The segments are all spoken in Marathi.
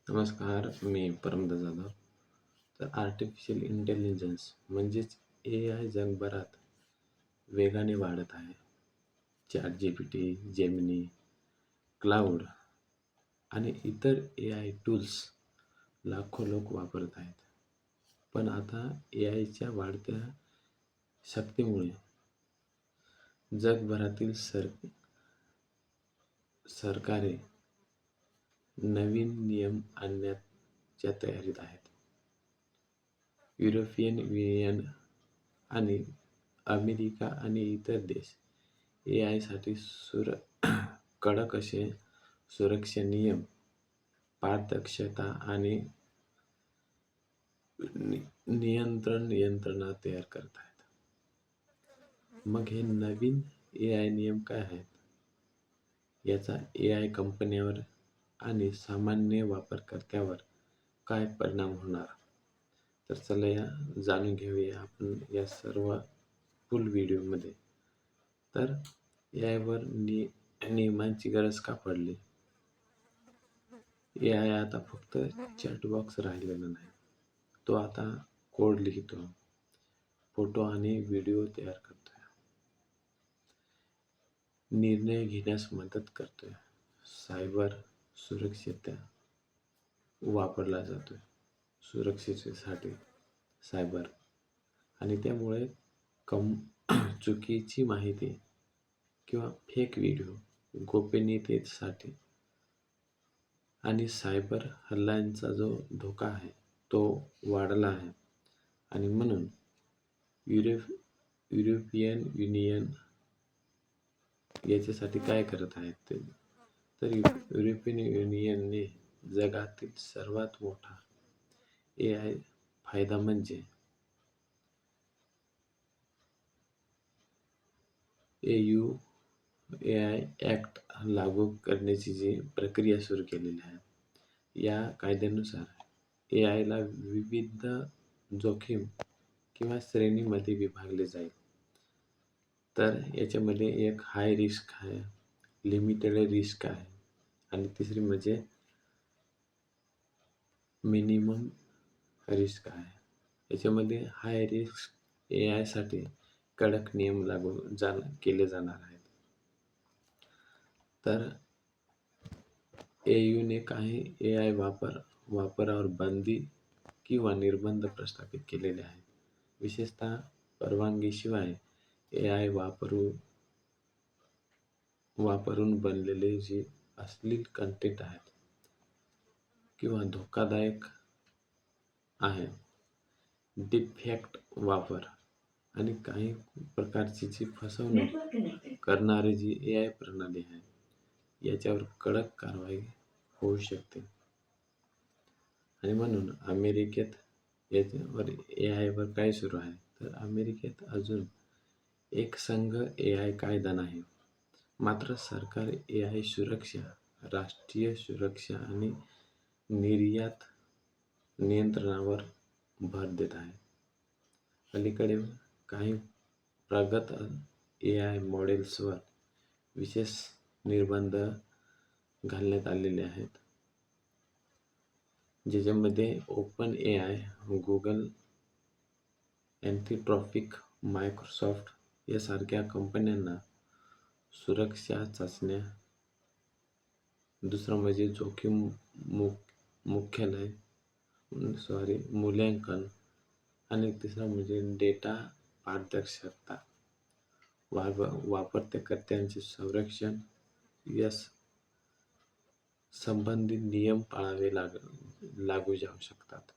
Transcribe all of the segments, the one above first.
नमस्कार, मी परमदा जाधव. तर आर्टिफिशियल इंटेलिजन्स म्हणजेच AI जगभरात वेगाने वाढत आहे. ChatGPT, जेमिनी, क्लाउड आणि इतर AI टूल्स लाखो लोक वापरत आहेत. पण आता AIच्या वाढत्या शक्तीमुळे जगभरातील सरकारे नवीन नियम आणण्याच्या तयारीत आहेत. युरोपियन युनियन आणि अमेरिका आणि इतर देश AIसाठी कडक असे सुरक्षा नियम, पारदर्शकता आणि नियंत्रण यंत्रणा तयार करत आहेत. मग हे नवीन AI नियम काय आहेत? याचा AI कंपन्यांवर आणि सामान्य वापरकर्त्यावर काय परिणाम होणार? तर चला जाणून घेऊया आपण या सर्व फुल व्हिडिओमध्ये. तर यावर नियमांची गरज का पडली? AI आता फक्त चॅटबॉक्स राहिलेला नाही. तो आता कोड लिहितो, फोटो आणि व्हिडिओ तयार करतोय, निर्णय घेण्यास मदत करतोय, सायबर सुरक्षितता वापरला जातोय, सुरक्षिततेसाठी सायबर आणि त्यामुळे चुकीची माहिती किंवा फेक व्हिडिओ गोपनीयतेसाठी आणि सायबर हल्ल्यांचा जो धोका आहे तो वाढला आहे. आणि म्हणून युरोपियन युनियन याच्यासाठी काय करत आहेत ते? तर युरोपियन युनियनने जगातील सर्वात मोठा AI फायदा म्हणजे AI ॲक्ट लागू करण्याची जी प्रक्रिया सुरू केलेली आहे. या कायद्यानुसार AIला विविध जोखीम किंवा श्रेणीमध्ये विभागले जाईल. तर याच्यामध्ये एक हाय रिस्क आहे, लिमिटेड रिस्क आहे आणि तिसरी म्हणजे मिनिमम रिस्क आहे. याच्यामध्ये हाय रिस्क AIसाठी कडक नियम लागू केले जाणार आहेत. तर AUने काही AI वापरावर बंदी किंवा निर्बंध प्रस्थापित केलेले आहेत. विशेषतः परवानगीशिवाय AI वापरून बनलेले जे अश्लील कंटेंट आहेत किंवा धोकादायक आहे, डीपफेक वापर आणि काही प्रकारची जी फसवणूक करणारी जी AI प्रणाली आहे याच्यावर कडक कारवाई होऊ शकते. आणि म्हणून अमेरिकेत याच्यावर AIवर काय सुरू आहे? तर अमेरिकेत अजून एक संघ AI कायदा नाही. मात्र सरकार AI सुरक्षा, राष्ट्रीय सुरक्षा आणि निर्यात नियंत्रणावर भर देत आहे. अलीकडे काही प्रगत AI मॉडेल्सवर विशेष निर्बंध घालण्यात आलेले आहेत, ज्याच्यामध्ये ओपन AI, गुगल, अँथ्रोपिक, मायक्रोसॉफ्ट यासारख्या कंपन्यांना सुरक्षा चाचण्या, दुसरं म्हणजे जोखीम मूल्यांकन आणि तिसरं म्हणजे डेटा पारदर्शकता, वापरकर्त्यांचे संरक्षण यास संबंधित नियम पाळावे लागू जाऊ शकतात.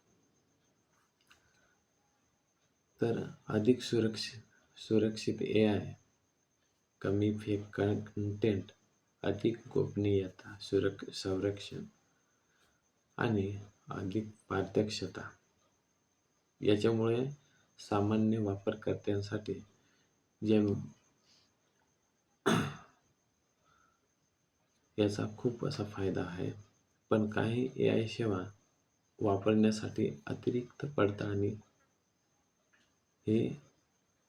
तर अधिक सुरक्षित AI, कमी फेक कंटेंट, अधिक गोपनीयता, संरक्षण आणि अधिक पारदर्शकता याच्यामुळे सामान्य वापरकर्त्यांसाठी याचा खूप असा फायदा आहे. पण काही AI सेवा वापरण्यासाठी अतिरिक्त पडताळणी हे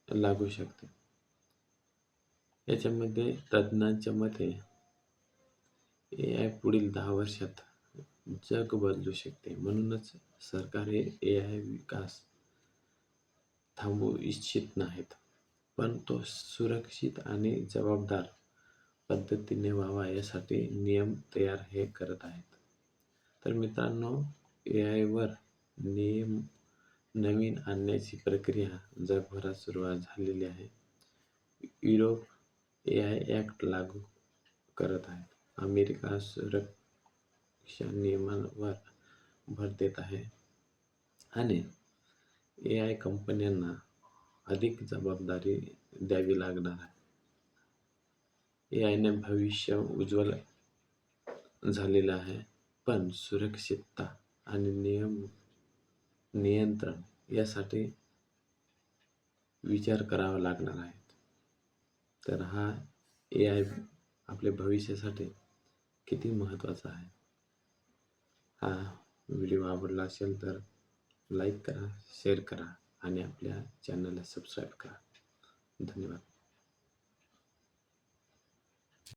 लागू शकते. याच्यामध्ये तज्ज्ञांच्या मते AI पुढील 10 वर्षात जग बदलू शकते. म्हणूनच सरकार हे AI विकास थांबवू इच्छित नाहीत, पण तो सुरक्षित आणि जबाबदार पद्धतीने व्हावा यासाठी नियम तयार हे करत आहेत. तर मित्रांनो, AI वर नियम नवीन आणण्याची प्रक्रिया जगभरात सुरुवात झालेली आहे. युरोप AI ॲक्ट लागू करत आहे. अमेरिका सुरक्षा नियमांवर भर देत आहे आणि AI कंपन्यांना अधिक जबाबदारी द्यावी लागणार आहे. AI ने भविष्य उज्ज्वल झालेलं आहे, पण सुरक्षितता आणि नियंत्रण यासाठी विचार करावा लागणार आहे. तर हा AI आपल्या भविष्यासाठी किती महत्त्वाचा आहे. हा व्हिडिओ आवडला असेल तर लाईक करा, शेअर करा आणि आपल्या चॅनलला सबस्क्राईब करा. धन्यवाद.